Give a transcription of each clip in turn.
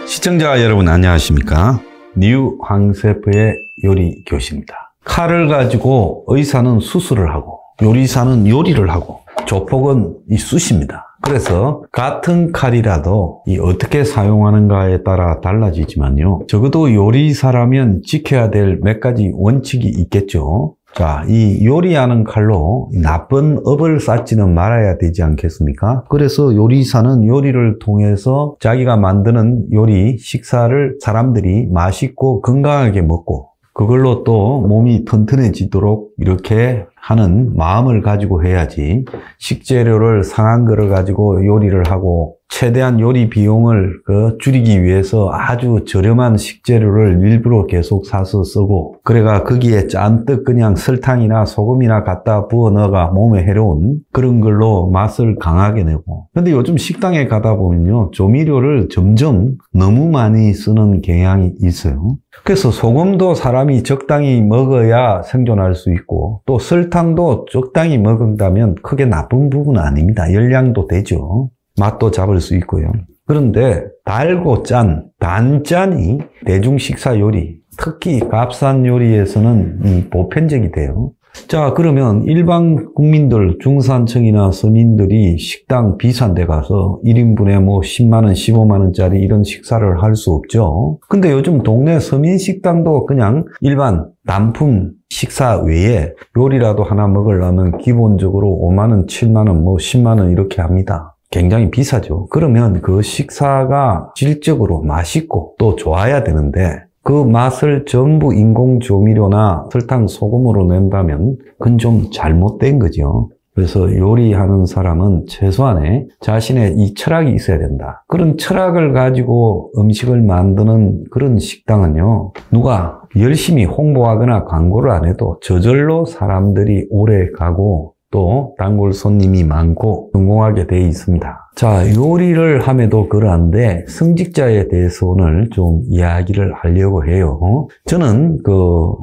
시청자 여러분 안녕하십니까? 뉴 황셰프의 요리 교실입니다. 칼을 가지고 의사는 수술을 하고 요리사는 요리를 하고 조폭은 이 쑤십니다. 그래서 같은 칼이라도 어떻게 사용하는가에 따라 달라지지만요. 적어도 요리사라면 지켜야 될 몇 가지 원칙이 있겠죠. 자, 이 요리하는 칼로 나쁜 업을 쌓지는 말아야 되지 않겠습니까? 그래서 요리사는 요리를 통해서 자기가 만드는 요리, 식사를 사람들이 맛있고 건강하게 먹고 그걸로 또 몸이 튼튼해지도록 이렇게 하는 마음을 가지고 해야지 식재료를 상한 거를 가지고 요리를 하고 최대한 요리 비용을 줄이기 위해서 아주 저렴한 식재료를 일부러 계속 사서 쓰고 그래가 거기에 잔뜩 그냥 설탕이나 소금이나 갖다 부어 넣어가 몸에 해로운 그런 걸로 맛을 강하게 내고 근데 요즘 식당에 가다 보면요 조미료를 점점 너무 많이 쓰는 경향이 있어요. 그래서 소금도 사람이 적당히 먹어야 생존할 수 있고 또 설탕도 적당히 먹는다면 크게 나쁜 부분은 아닙니다. 열량도 되죠. 맛도 잡을 수 있고요. 그런데 달고 짠, 단짠이 대중 식사 요리, 특히 값싼 요리에서는 보편적이 돼요. 자, 그러면 일반 국민들, 중산층이나 서민들이 식당 비싼 데 가서 1인분에 뭐 10만원, 15만원짜리 이런 식사를 할 수 없죠. 근데 요즘 동네 서민 식당도 그냥 일반 단품 식사 외에 요리라도 하나 먹으려면 기본적으로 5만원, 7만원, 뭐 10만원 이렇게 합니다. 굉장히 비싸죠. 그러면 그 식사가 질적으로 맛있고 또 좋아야 되는데 그 맛을 전부 인공 조미료나 설탕, 소금으로 낸다면 그건 좀 잘못된 거죠. 그래서 요리하는 사람은 최소한의 자신의 이 철학이 있어야 된다. 그런 철학을 가지고 음식을 만드는 그런 식당은요. 누가 열심히 홍보하거나 광고를 안 해도 저절로 사람들이 오래 가고 또 단골 손님이 많고 성공하게 되어 있습니다. 자, 요리를 함에도 그러한데 성직자에 대해서 오늘 좀 이야기를 하려고 해요. 저는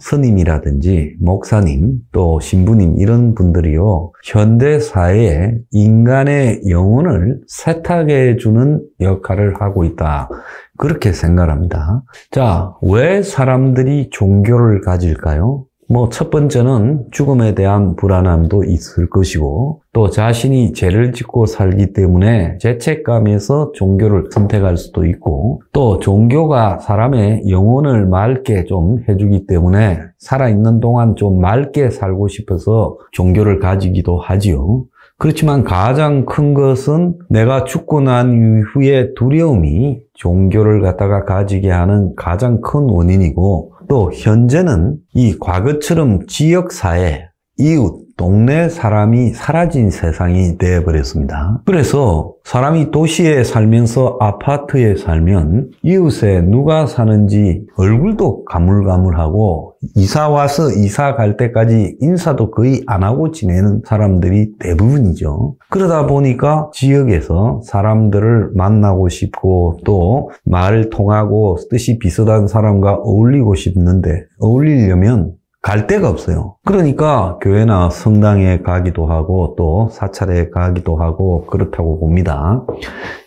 스님이라든지 목사님 또 신부님 이런 분들이요. 현대 사회에 인간의 영혼을 세탁해 주는 역할을 하고 있다. 그렇게 생각합니다. 자, 왜 사람들이 종교를 가질까요? 첫 번째는 죽음에 대한 불안함도 있을 것이고 또 자신이 죄를 짓고 살기 때문에 죄책감에서 종교를 선택할 수도 있고 또 종교가 사람의 영혼을 맑게 좀 해주기 때문에 살아있는 동안 좀 맑게 살고 싶어서 종교를 가지기도 하지요. 그렇지만 가장 큰 것은 내가 죽고 난 이후에 두려움이 종교를 갖다가 가지게 하는 가장 큰 원인이고 또 현재는 이 과거처럼 지역사회, 이웃, 동네 사람이 사라진 세상이 되어버렸습니다. 그래서 사람이 도시에 살면서 아파트에 살면 이웃에 누가 사는지 얼굴도 가물가물하고 이사 와서 이사 갈 때까지 인사도 거의 안 하고 지내는 사람들이 대부분이죠. 그러다 보니까 지역에서 사람들을 만나고 싶고 또 말을 통하고 뜻이 비슷한 사람과 어울리고 싶는데 어울리려면 갈 데가 없어요. 그러니까 교회나 성당에 가기도 하고 또 사찰에 가기도 하고 그렇다고 봅니다.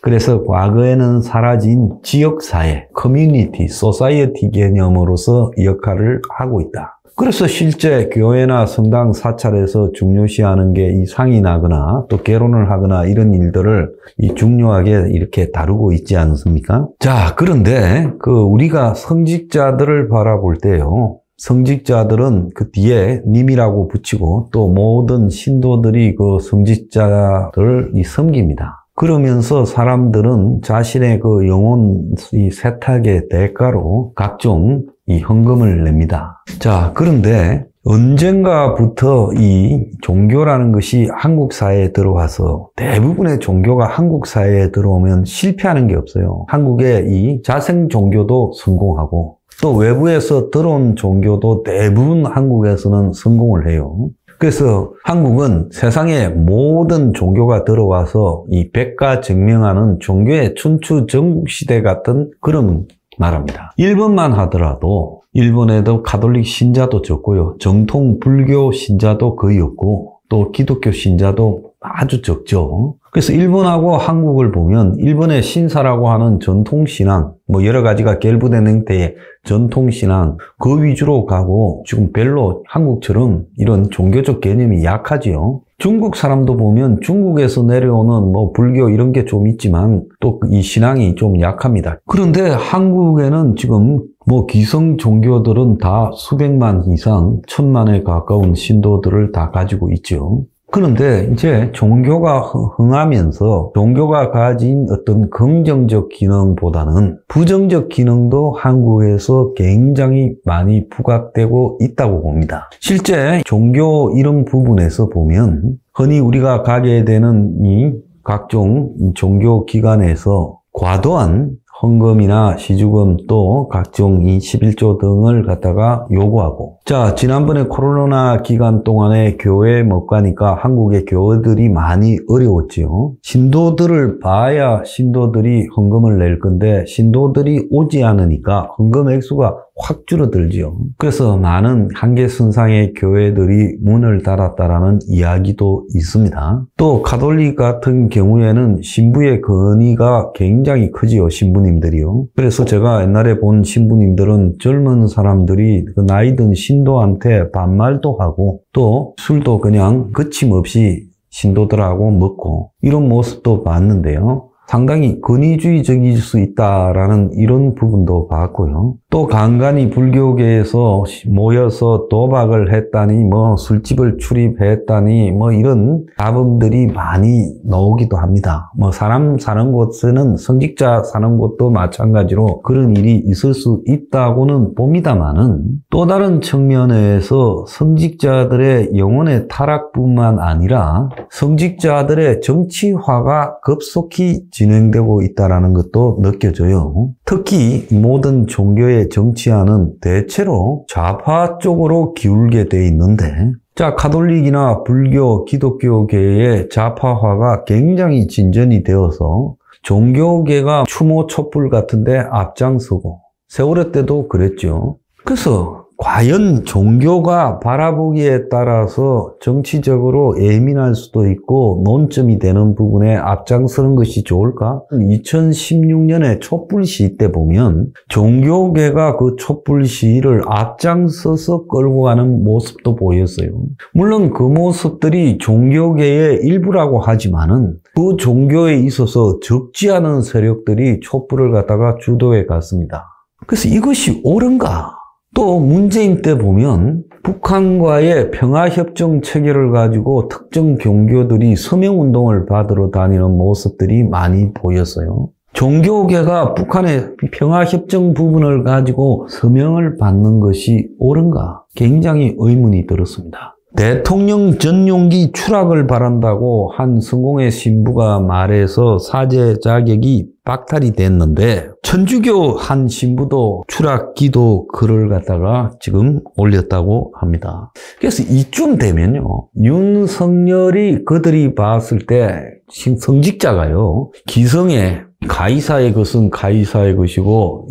그래서 과거에는 사라진 지역사회, 커뮤니티, 소사이어티 개념으로서 역할을 하고 있다. 그래서 실제 교회나 성당 사찰에서 중요시하는 게 이 상이 나거나 또 결혼을 하거나 이런 일들을 중요하게 이렇게 다루고 있지 않습니까? 자, 그런데 우리가 성직자들을 바라볼 때요. 성직자들은 그 뒤에 님이라고 붙이고 또 모든 신도들이 그 성직자들을 섬깁니다. 그러면서 사람들은 자신의 영혼 세탁의 대가로 각종 헌금을 냅니다. 자, 그런데 언젠가부터 이 종교라는 것이 한국 사회에 들어와서 대부분의 종교가 한국 사회에 들어오면 실패하는 게 없어요. 한국의 이 자생 종교도 성공하고 또 외부에서 들어온 종교도 대부분 한국에서는 성공을 해요. 그래서 한국은 세상의 모든 종교가 들어와서 이 백가증명하는 종교의 춘추전국시대 같은 그런 나라입니다. 일본만 하더라도 일본에도 가톨릭 신자도 적고요. 정통 불교 신자도 거의 없고 또 기독교 신자도 아주 적죠. 그래서 일본하고 한국을 보면 일본의 신사라고 하는 전통신앙, 여러 가지가 결부된 형태의 전통신앙, 그 위주로 가고 지금 별로 한국처럼 이런 종교적 개념이 약하지요. 중국 사람도 보면 중국에서 내려오는 불교 이런 게 좀 있지만 또 이 신앙이 좀 약합니다. 그런데 한국에는 지금 기성 종교들은 다 수백만 이상, 천만에 가까운 신도들을 다 가지고 있죠. 그런데 이제 종교가 흥하면서 종교가 가진 어떤 긍정적 기능보다는 부정적 기능도 한국에서 굉장히 많이 부각되고 있다고 봅니다. 실제 종교 이런 부분에서 보면 흔히 우리가 가게 되는 이 각종 종교 기관에서 과도한 헌금이나 시주금 또 각종 이 11조 등을 갖다가 요구하고, 자, 지난번에 코로나 기간 동안에 교회에 못 가니까 한국의 교회들이 많이 어려웠지요. 신도들을 봐야 신도들이 헌금을 낼 건데 신도들이 오지 않으니까 헌금 액수가 확 줄어들지요. 그래서 많은 한계선상의 교회들이 문을 닫았다라는 이야기도 있습니다. 또 가톨릭 같은 경우에는 신부의 건의가 굉장히 크지요, 신부님들이요. 그래서 제가 옛날에 본 신부님들은 젊은 사람들이 그 나이 든 신도한테 반말도 하고 또 술도 그냥 거침없이 신도들하고 먹고 이런 모습도 봤는데요. 상당히 권위주의적일 수 있다라는 이런 부분도 봤고요. 또 간간히 불교계에서 모여서 도박을 했다니 술집을 출입했다니 이런 잡음들이 많이 나오기도 합니다. 사람 사는 곳에는 성직자 사는 곳도 마찬가지로 그런 일이 있을 수 있다고는 봅니다만은 또 다른 측면에서 성직자들의 영혼의 타락뿐만 아니라 성직자들의 정치화가 급속히 진행되고 있다는 것도 느껴져요. 특히 모든 종교의 정치화는 대체로 좌파 쪽으로 기울게 돼 있는데, 자, 가톨릭이나 불교, 기독교계의 좌파화가 굉장히 진전이 되어서 종교계가 추모 촛불 같은데 앞장서고, 세월호 때도 그랬죠. 그래서 과연 종교가 바라보기에 따라서 정치적으로 예민할 수도 있고 논점이 되는 부분에 앞장서는 것이 좋을까? 2016년에 촛불 시위 때 보면 종교계가 그 촛불 시위를 앞장서서 끌고 가는 모습도 보였어요. 물론 그 모습들이 종교계의 일부라고 하지만은 그 종교에 있어서 적지 않은 세력들이 촛불을 갖다가 주도해 갔습니다. 그래서 이것이 옳은가? 또 문재인 때 보면 북한과의 평화협정 체결을 가지고 특정 종교들이 서명운동을 받으러 다니는 모습들이 많이 보였어요. 종교계가 북한의 평화협정 부분을 가지고 서명을 받는 것이 옳은가? 굉장히 의문이 들었습니다. 대통령 전용기 추락을 바란다고 한 성공회 신부가 말해서 사죄 자격이 박탈이 됐는데 천주교 한 신부도 추락기도 글을 갖다가 지금 올렸다고 합니다. 그래서 이쯤 되면요, 윤석열이 그들이 봤을 때 성직자가요, 기성에 가이사의 것은 가이사의 것이고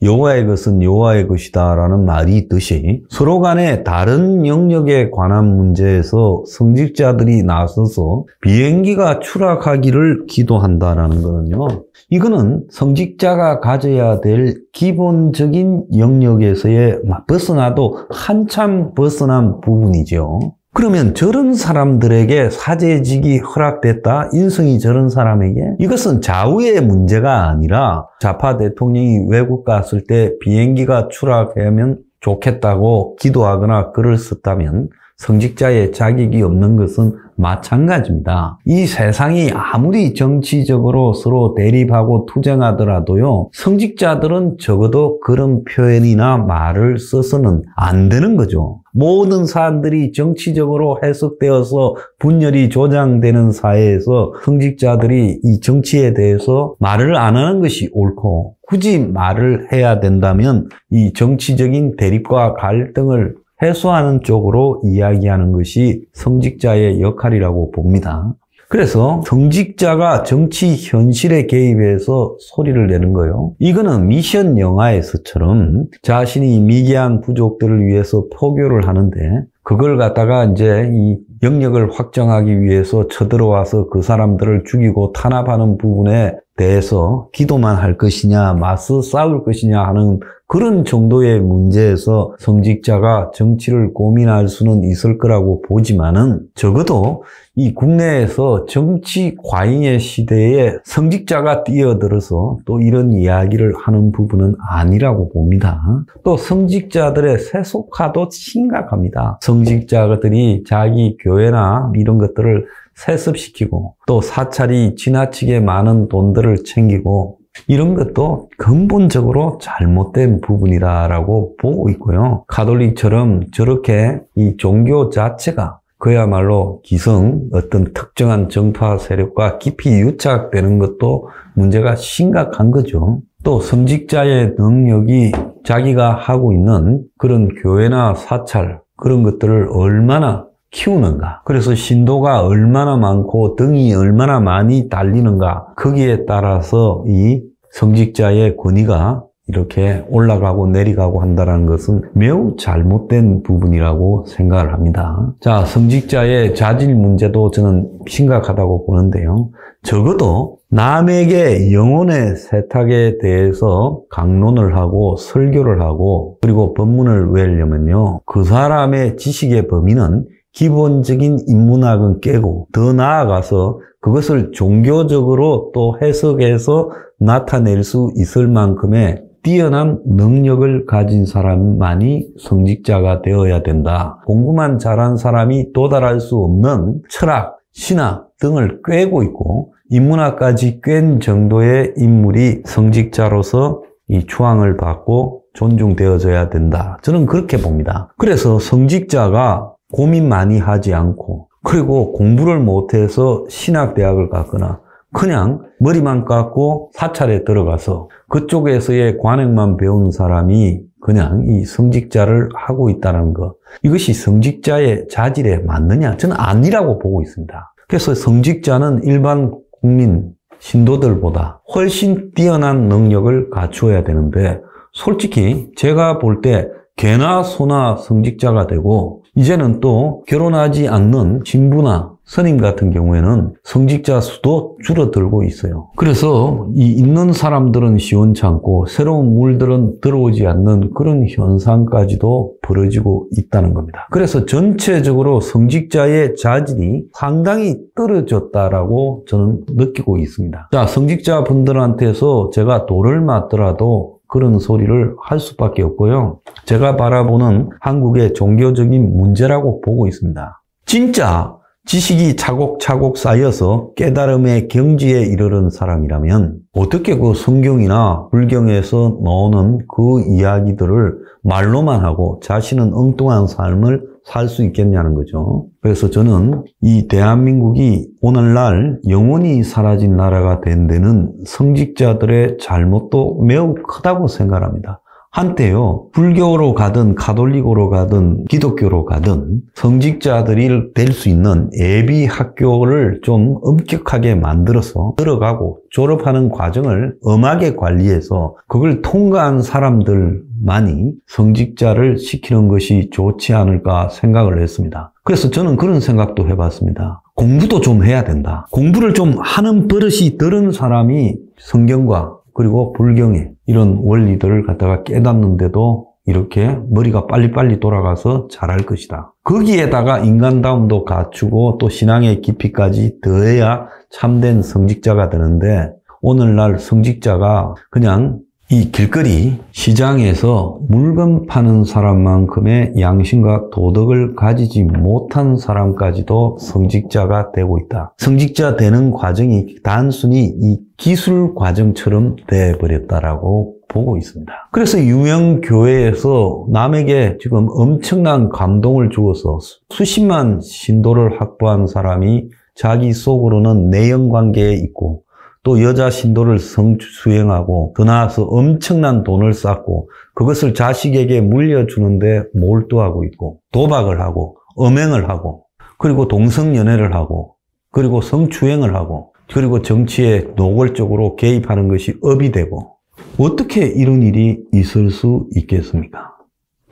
여호와의 것은 여호와의 것이다 라는 말이 있듯이 서로 간에 다른 영역에 관한 문제에서 성직자들이 나서서 비행기가 추락하기를 기도한다라는 거는요, 이거는 성직자가 가져야 될 기본적인 영역에서의 벗어나도 한참 벗어난 부분이죠. 그러면 저런 사람들에게 사죄직이 허락됐다? 인성이 저런 사람에게? 이것은 좌우의 문제가 아니라 좌파 대통령이 외국 갔을 때 비행기가 추락하면 좋겠다고 기도하거나 글을 썼다면 성직자의 자격이 없는 것은 마찬가지입니다. 이 세상이 아무리 정치적으로 서로 대립하고 투쟁하더라도요, 성직자들은 적어도 그런 표현이나 말을 써서는 안 되는 거죠. 모든 사람들이 정치적으로 해석되어서 분열이 조장되는 사회에서 성직자들이 이 정치에 대해서 말을 안 하는 것이 옳고, 굳이 말을 해야 된다면 이 정치적인 대립과 갈등을 해소하는 쪽으로 이야기하는 것이 성직자의 역할이라고 봅니다. 그래서 성직자가 정치 현실에 개입해서 소리를 내는 거예요. 이거는 미션 영화에서처럼 자신이 미개한 부족들을 위해서 포교를 하는데 그걸 갖다가 이제 이 영역을 확정하기 위해서 쳐들어와서 그 사람들을 죽이고 탄압하는 부분에 대해서 기도만 할 것이냐, 맞서 싸울 것이냐 하는 그런 정도의 문제에서 성직자가 정치를 고민할 수는 있을 거라고 보지만은 적어도 이 국내에서 정치 과잉의 시대에 성직자가 뛰어들어서 또 이런 이야기를 하는 부분은 아니라고 봅니다. 또 성직자들의 세속화도 심각합니다. 성직자들이 자기 교회나 이런 것들을 세습시키고 또 사찰이 지나치게 많은 돈들을 챙기고 이런 것도 근본적으로 잘못된 부분이다라고 보고 있고요. 가톨릭처럼 저렇게 이 종교 자체가 그야말로 기성 어떤 특정한 정파 세력과 깊이 유착되는 것도 문제가 심각한 거죠. 또 성직자의 능력이 자기가 하고 있는 그런 교회나 사찰 그런 것들을 얼마나 키우는가. 그래서 신도가 얼마나 많고 등이 얼마나 많이 달리는가. 거기에 따라서 이 성직자의 권위가 이렇게 올라가고 내려가고 한다는 것은 매우 잘못된 부분이라고 생각을 합니다. 자, 성직자의 자질 문제도 저는 심각하다고 보는데요. 적어도 남에게 영혼의 세탁에 대해서 강론을 하고 설교를 하고 그리고 법문을 외우려면요. 그 사람의 지식의 범위는 기본적인 인문학은 깨고 더 나아가서 그것을 종교적으로 또 해석해서 나타낼 수 있을 만큼의 뛰어난 능력을 가진 사람만이 성직자가 되어야 된다. 공부만 잘한 사람이 도달할 수 없는 철학, 신학 등을 꿰고 있고 인문학까지 꿰는 정도의 인물이 성직자로서 이 추앙을 받고 존중되어져야 된다. 저는 그렇게 봅니다. 그래서 성직자가 고민 많이 하지 않고 그리고 공부를 못해서 신학대학을 갔거나 그냥 머리만 깎고 사찰에 들어가서 그쪽에서의 관행만 배운 사람이 그냥 이 성직자를 하고 있다는 것. 이것이 성직자의 자질에 맞느냐? 저는 아니라고 보고 있습니다. 그래서 성직자는 일반 국민, 신도들보다 훨씬 뛰어난 능력을 갖추어야 되는데 솔직히 제가 볼 때 개나 소나 성직자가 되고 이제는 또 결혼하지 않는 신부나 스님 같은 경우에는 성직자 수도 줄어들고 있어요. 그래서 이 있는 사람들은 시원찮고 새로운 물들은 들어오지 않는 그런 현상까지도 벌어지고 있다는 겁니다. 그래서 전체적으로 성직자의 자질이 상당히 떨어졌다라고 저는 느끼고 있습니다. 자, 성직자 분들한테서 제가 돌을 맞더라도 그런 소리를 할 수밖에 없고요. 제가 바라보는 한국의 종교적인 문제라고 보고 있습니다. 진짜 지식이 차곡차곡 쌓여서 깨달음의 경지에 이르는 사람이라면 어떻게 그 성경이나 불경에서 나오는 그 이야기들을 말로만 하고 자신은 엉뚱한 삶을 살 수 있겠냐는 거죠. 그래서 저는 이 대한민국이 오늘날 영원히 사라진 나라가 된 데는 성직자들의 잘못도 매우 크다고 생각합니다. 한때요, 불교로 가든 가톨릭으로 가든 기독교로 가든 성직자들이 될 수 있는 예비 학교를 좀 엄격하게 만들어서 들어가고 졸업하는 과정을 엄하게 관리해서 그걸 통과한 사람들만이 성직자를 시키는 것이 좋지 않을까 생각을 했습니다. 그래서 저는 그런 생각도 해봤습니다. 공부도 좀 해야 된다. 공부를 좀 하는 버릇이 들은 사람이 성경과 그리고 불경의 이런 원리들을 갖다가 깨닫는데도 이렇게 머리가 빨리빨리 돌아가서 잘할 것이다. 거기에다가 인간다움도 갖추고 또 신앙의 깊이까지 더해야 참된 성직자가 되는데 오늘날 성직자가 그냥 이 길거리 시장에서 물건 파는 사람만큼의 양심과 도덕을 가지지 못한 사람까지도 성직자가 되고 있다. 성직자 되는 과정이 단순히 이 기술 과정처럼 돼버렸다라고 보고 있습니다. 그래서 유명 교회에서 남에게 지금 엄청난 감동을 주어서 수십만 신도를 확보한 사람이 자기 속으로는 내연관계에 있고 또 여자 신도를 성수행하고 더 나아가서 엄청난 돈을 쌓고 그것을 자식에게 물려주는데 몰두하고 있고 도박을 하고 음행을 하고 그리고 동성연애를 하고 그리고 성추행을 하고 그리고 정치에 노골적으로 개입하는 것이 업이 되고 어떻게 이런 일이 있을 수 있겠습니까?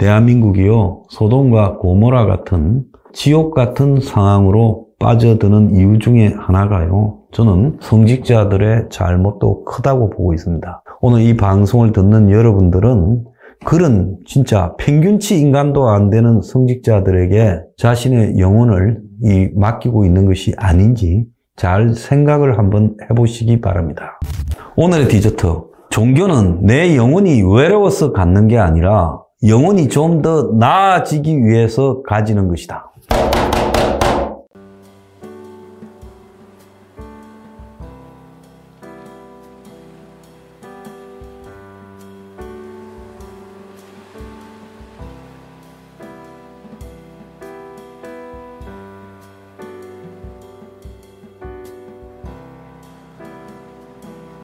대한민국이요, 소돔과 고모라 같은 지옥 같은 상황으로 빠져드는 이유 중에 하나가요, 저는 성직자들의 잘못도 크다고 보고 있습니다. 오늘 이 방송을 듣는 여러분들은 그런 진짜 평균치 인간도 안 되는 성직자들에게 자신의 영혼을 맡기고 있는 것이 아닌지 잘 생각을 한번 해보시기 바랍니다. 오늘의 디저트. 종교는 내 영혼이 외로워서 갖는 게 아니라 영혼이 좀 더 나아지기 위해서 가지는 것이다.